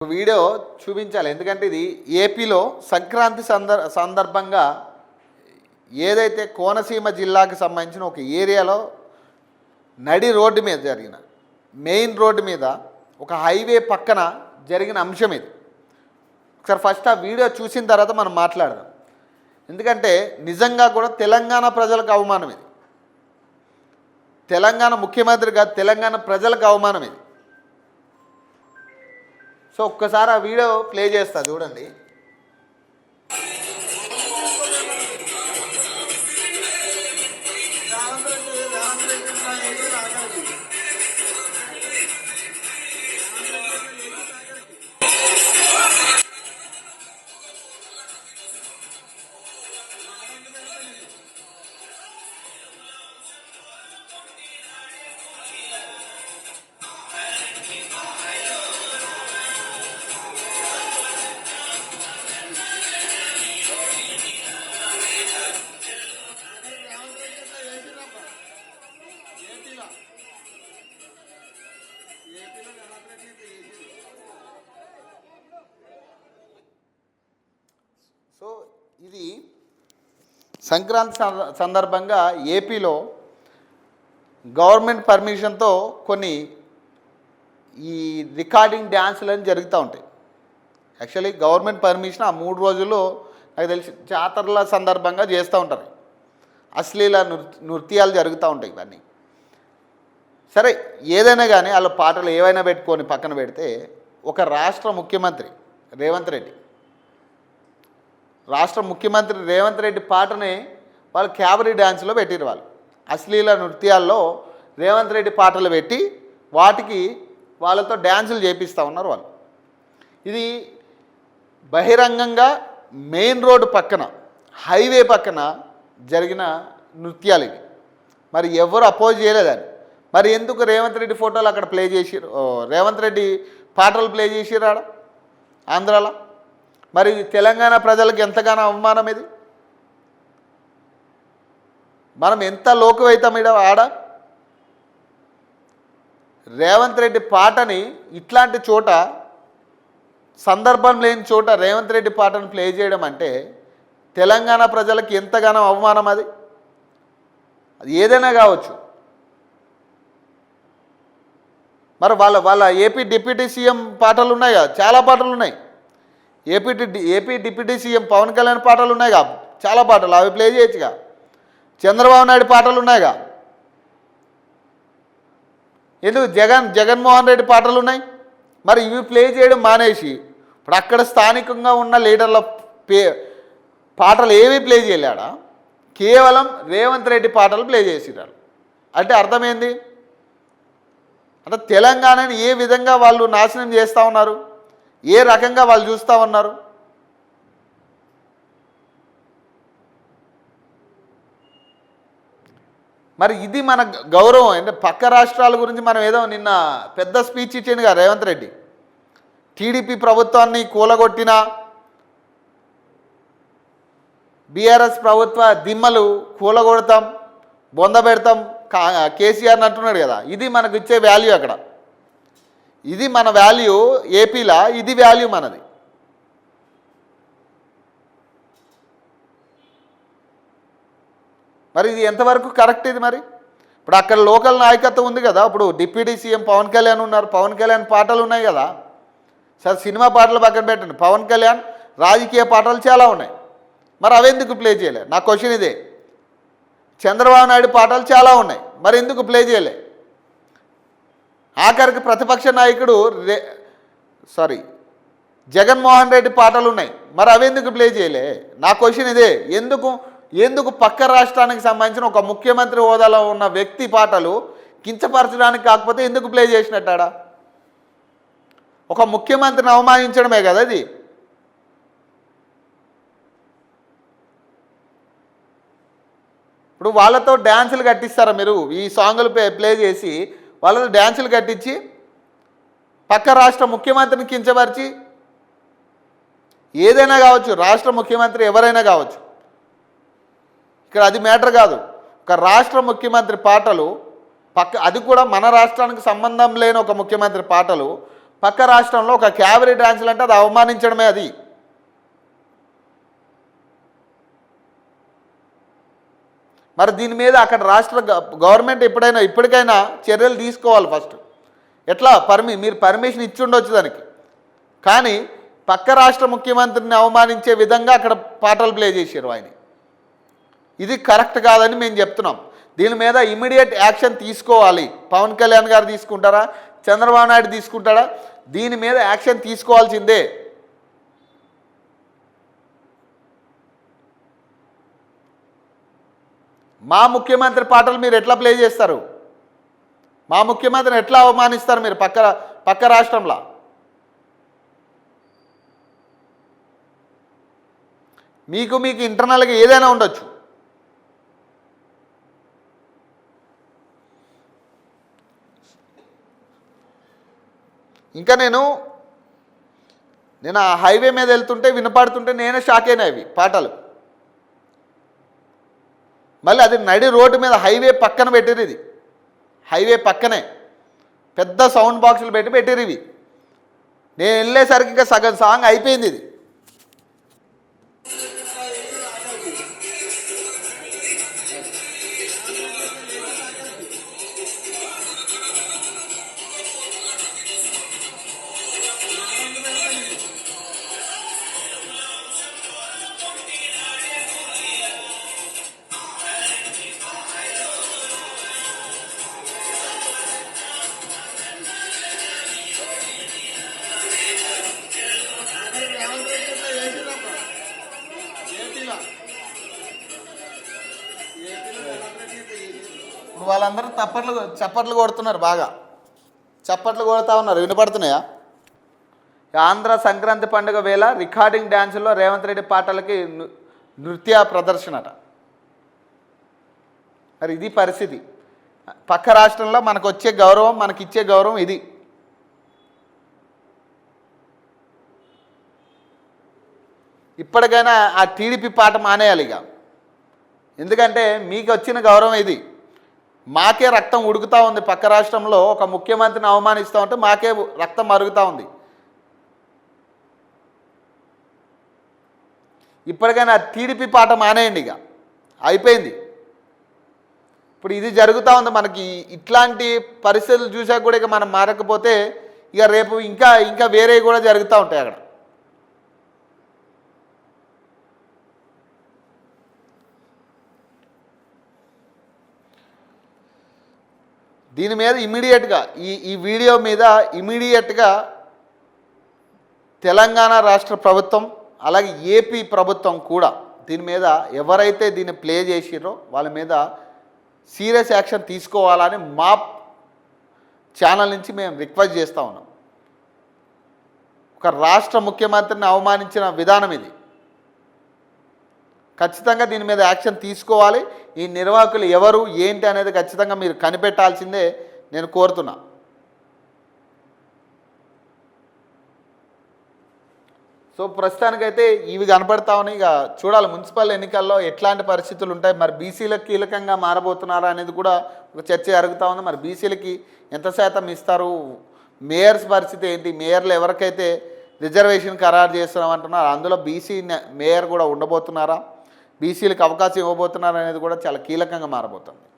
Video చూపించాలి, ఎందుకంటే ఇది ఏపీలో సంక్రాంతి సందర్భంగా ఏదైతే కోనసీమ జిల్లాకు సంబంధించిన ఒక ఏరియాలో నడి రోడ్డు మీద జరిగిన మెయిన్ రోడ్డు మీద ఒక హైవే పక్కన జరిగిన అంశం ఇది. ఒకసారి ఫస్ట్ ఆ వీడియో చూసిన తర్వాత మనం మాట్లాడదాం. ఎందుకంటే నిజంగా కూడా తెలంగాణ ప్రజలకు అవమానం ఇది. తెలంగాణ ముఖ్యమంత్రి కాదు, తెలంగాణ ప్రజలకు అవమానం ఇది. సో ఒక్కసారి ఆ వీడియో ప్లే చేస్తా, చూడండి. సో ఇది సంక్రాంతి సందర్భంగా ఏపీలో గవర్నమెంట్ పర్మిషన్తో కొన్ని ఈ రికార్డింగ్ డ్యాన్సులు జరుగుతూ ఉంటాయి. యాక్చువల్లీ గవర్నమెంట్ పర్మిషన్ ఆ 3 రోజుల్లో నాకు తెలిసి జాతరల సందర్భంగా చేస్తూ ఉంటారు. అశ్లీల నృత్యాలు జరుగుతూ ఉంటాయి. ఇవన్నీ సరే, ఏదైనా కానీ వాళ్ళ పాటలు ఏవైనా పెట్టుకొని పక్కన పెడితే, ఒక రాష్ట్ర ముఖ్యమంత్రి రేవంత్ రెడ్డి పాటని వాళ్ళు క్యాబరీ డ్యాన్స్లో పెట్టిరు. వాళ్ళు అశ్లీల నృత్యాల్లో రేవంత్ రెడ్డి పాటలు పెట్టి వాటికి వాళ్ళతో డ్యాన్సులు చేపిస్తూ ఉన్నారు వాళ్ళు. ఇది బహిరంగంగా మెయిన్ రోడ్డు పక్కన, హైవే పక్కన జరిగిన నృత్యాలు ఇవి. మరి ఎవరు అపోజ్ చేయలేదని, మరి ఎందుకు రేవంత్ రెడ్డి ఫోటోలు అక్కడ ప్లే చేసిరు, రేవంత్ రెడ్డి పాటలు ప్లే చేసిరు ఆడ ఆంధ్రాలో? మరి తెలంగాణ ప్రజలకు ఎంతగానో అవమానం ఇది. మనం ఎంత లోకువైతాం ఆడ. రేవంత్ రెడ్డి పాటని ఇట్లాంటి చోట, సందర్భం లేని చోట రేవంత్ రెడ్డి పాటను ప్లే చేయడం అంటే తెలంగాణ ప్రజలకు ఎంతగానో అవమానం అది. అది ఏదైనా కావచ్చు. మరి వాళ్ళ ఏపీ డిప్యూటీ సీఎం పాటలు ఉన్నాయి కదా, చాలా పాటలు ఉన్నాయి. AP deputy CM Pawan Kalyan పాటలు ఉన్నాయిగా, చాలా పాటలు, అవి ప్లే చేయొచ్చుగా. చంద్రబాబు నాయుడు పాటలు ఉన్నాయిగా, ఎందుకు జగన్మోహన్ రెడ్డి పాటలు ఉన్నాయి. మరి ఇవి ప్లే చేయడం మానేసి ఇప్పుడు అక్కడ స్థానికంగా ఉన్న లీడర్ల పాటలు ఏమీ ప్లే చేయలేడా, కేవలం రేవంత్ రెడ్డి పాటలు ప్లే చేసినారు. అంటే అర్థమైంది అంటే తెలంగాణని ఏ విధంగా వాళ్ళు నాశనం చేస్తూ ఉన్నారు, ఏ రకంగా వాళ్ళు చూస్తూ ఉన్నారు. మరి ఇది మన గౌరవం అంటే పక్క రాష్ట్రాల గురించి మనం ఏదో నిన్న పెద్ద స్పీచ్ ఇచ్చిండుగా రేవంత్ రెడ్డి. టీడీపీ ప్రభుత్వాన్ని కూలగొట్టిన బీఆర్ఎస్ ప్రభుత్వ దిమ్మలు కూలగొడతాం, బొందబెడతాం కేసీఆర్ని అంటున్నాడు కదా. ఇది మనకు ఇచ్చే వాల్యూ అక్కడ. ఇది మన వాల్యూ ఏపీలో, ఇది వాల్యూ మనది. మరి ఇది ఎంతవరకు కరెక్ట్ ఇది? మరి ఇప్పుడు అక్కడ లోకల్ నాయకత్వం ఉంది కదా. ఇప్పుడు డిప్యూటీ సీఎం పవన్ కళ్యాణ్ ఉన్నారు, పవన్ కళ్యాణ్ పాటలు ఉన్నాయి కదా. సరే, సినిమా పాటలు పక్కన పెట్టండి, పవన్ కళ్యాణ్ రాజకీయ పాటలు చాలా ఉన్నాయి. మరి అవెందుకు ప్లే చేయలే? నా క్వశ్చన్ ఇదే. చంద్రబాబు నాయుడు పాటలు చాలా ఉన్నాయి, మరి ఎందుకు ప్లే చేయలే? ఆఖరికి ప్రతిపక్ష నాయకుడు జగన్మోహన్ రెడ్డి పాటలు ఉన్నాయి, మరి అవెందుకు ప్లే చేయలే? నా క్వశ్చన్ ఇదే. ఎందుకు పక్క రాష్ట్రానికి సంబంధించిన ఒక ముఖ్యమంత్రి హోదాలో ఉన్న వ్యక్తి పాటలు కించపరచడానికి కాకపోతే ఎందుకు ప్లే చేసినట్టాడా? ఒక ముఖ్యమంత్రిని అవమానించడమే కదా అది. ఇప్పుడు వాళ్ళతో డ్యాన్సులు కట్టిస్తారా మీరు? ఈ సాంగులు ప్లే చేసి వాళ్ళతో డ్యాన్సులు కట్టించి పక్క రాష్ట్ర ముఖ్యమంత్రిని కించపరిచి, ఏదైనా కావచ్చు, రాష్ట్ర ముఖ్యమంత్రి ఎవరైనా కావచ్చు, ఇక్కడ అది మ్యాటర్ కాదు. ఒక రాష్ట్ర ముఖ్యమంత్రి పాటలు అది కూడా మన రాష్ట్రానికి సంబంధం లేని ఒక ముఖ్యమంత్రి పాటలు పక్క రాష్ట్రంలో ఒక క్యాబరీ డాన్సులు అంటే అది అవమానించడమే అది. మరి దీని మీద అక్కడ రాష్ట్ర గవర్నమెంట్ ఇప్పటికైనా చర్యలు తీసుకోవాలి. ఫస్ట్ ఎట్లా మీరు పర్మిషన్ ఇచ్చి ఉండొచ్చు దానికి, కానీ పక్క రాష్ట్ర ముఖ్యమంత్రిని అవమానించే విధంగా అక్కడ పాటలు ప్లే చేశారు ఆయన. ఇది కరెక్ట్ కాదని మేము చెప్తున్నాం. దీని మీద ఇమీడియట్ యాక్షన్ తీసుకోవాలి. పవన్ కళ్యాణ్ గారు తీసుకుంటారా, చంద్రబాబు నాయుడు తీసుకుంటారా? దీని మీద యాక్షన్ తీసుకోవాల్సిందే. మా ముఖ్యమంత్రి పాటలు మీరు ఎట్లా ప్లే చేస్తారు? మా ముఖ్యమంత్రిని ఎట్లా అవమానిస్తారు మీరు పక్క రాష్ట్రంలో? మీకు ఇంటర్నల్గా ఏదైనా ఉండొచ్చు. ఇంకా నేను ఆ హైవే మీద వెళ్తుంటే వినపడుతుంటే నేనే షాక్ అయినా ఇవి పాటలు. మళ్ళీ అది నడి రోడ్డు మీద హైవే పక్కన పెట్టిరు. ఇది హైవే పక్కనే పెద్ద సౌండ్ బాక్సులు పెట్టిరు ఇవి. నేను వెళ్ళేసరికి ఇంకా సగం సాంగ్ అయిపోయింది. ఇది వాళ్ళందరూ చప్పట్లు కొడుతున్నారు, బాగా చప్పట్లు కొడుతూ ఉన్నారు. వినపడుతున్నాయా? ఆంధ్ర సంక్రాంతి పండుగ వేళ రికార్డింగ్ డ్యాన్సుల్లో రేవంత్ రెడ్డి పాటలకి నృత్య ప్రదర్శనట. మరి ఇది పరిస్థితి. పక్క రాష్ట్రంలో మనకిచ్చే గౌరవం ఇది. ఇప్పటికైనా ఆ టీడీపీ పాట మానేయాలి ఇక. ఎందుకంటే మీకు వచ్చిన గౌరవం ఇది. మాకే రక్తం ఉడుకుతూ ఉంది. పక్క రాష్ట్రంలో ఒక ముఖ్యమంత్రిని అవమానిస్తూ ఉంటే మాకే రక్తం మరుగుతూ ఉంది. ఇప్పటికైనా టీడీపీ పాట మానేయండి ఇక, అయిపోయింది. ఇప్పుడు ఇది జరుగుతూ ఉంది. మనకి ఇట్లాంటి పరిస్థితులు చూసాక కూడా ఇక మనం మారకపోతే ఇక రేపు ఇంకా వేరే కూడా జరుగుతూ ఉంటాయి అక్కడ. దీని మీద ఇమీడియట్గా ఈ వీడియో మీద ఇమీడియట్గా తెలంగాణ రాష్ట్ర ప్రభుత్వం అలాగే ఏపీ ప్రభుత్వం కూడా దీని మీద ఎవరైతే దీన్ని ప్లే చేసిరో వాళ్ళ మీద సీరియస్ యాక్షన్ తీసుకోవాలని మా ఛానల్ నుంచి మేము రిక్వెస్ట్ చేస్తూ ఉన్నాం. ఒక రాష్ట్ర ముఖ్యమంత్రిని అవమానించిన విధానం ఇది. ఖచ్చితంగా దీని మీద యాక్షన్ తీసుకోవాలి. ఈ నిర్వాహకులు ఎవరు ఏంటి అనేది ఖచ్చితంగా మీరు కనిపెట్టాల్సిందే నేను కోరుతున్నా. సో ప్రస్తుతానికైతే ఇవి కనపడతా ఉన్నాయి. ఇక చూడాలి మున్సిపల్ ఎన్నికల్లో ఎట్లాంటి పరిస్థితులు ఉంటాయి. మరి బీసీలకు కీలకంగా మారబోతున్నారా అనేది కూడా ఒక చర్చ జరుగుతూ ఉంది. మరి బీసీలకి ఎంత శాతం ఇస్తారు, మేయర్స్ పరిస్థితి ఏంటి, మేయర్లు ఎవరికైతే రిజర్వేషన్ ఖరారు చేస్తున్నామంటున్నారు అందులో బీసీ మేయర్ కూడా ఉండబోతున్నారా, బీసీలకు అవకాశం ఇవ్వబోతున్నారా అనేది కూడా చాలా కీలకంగా మారబోతుంది.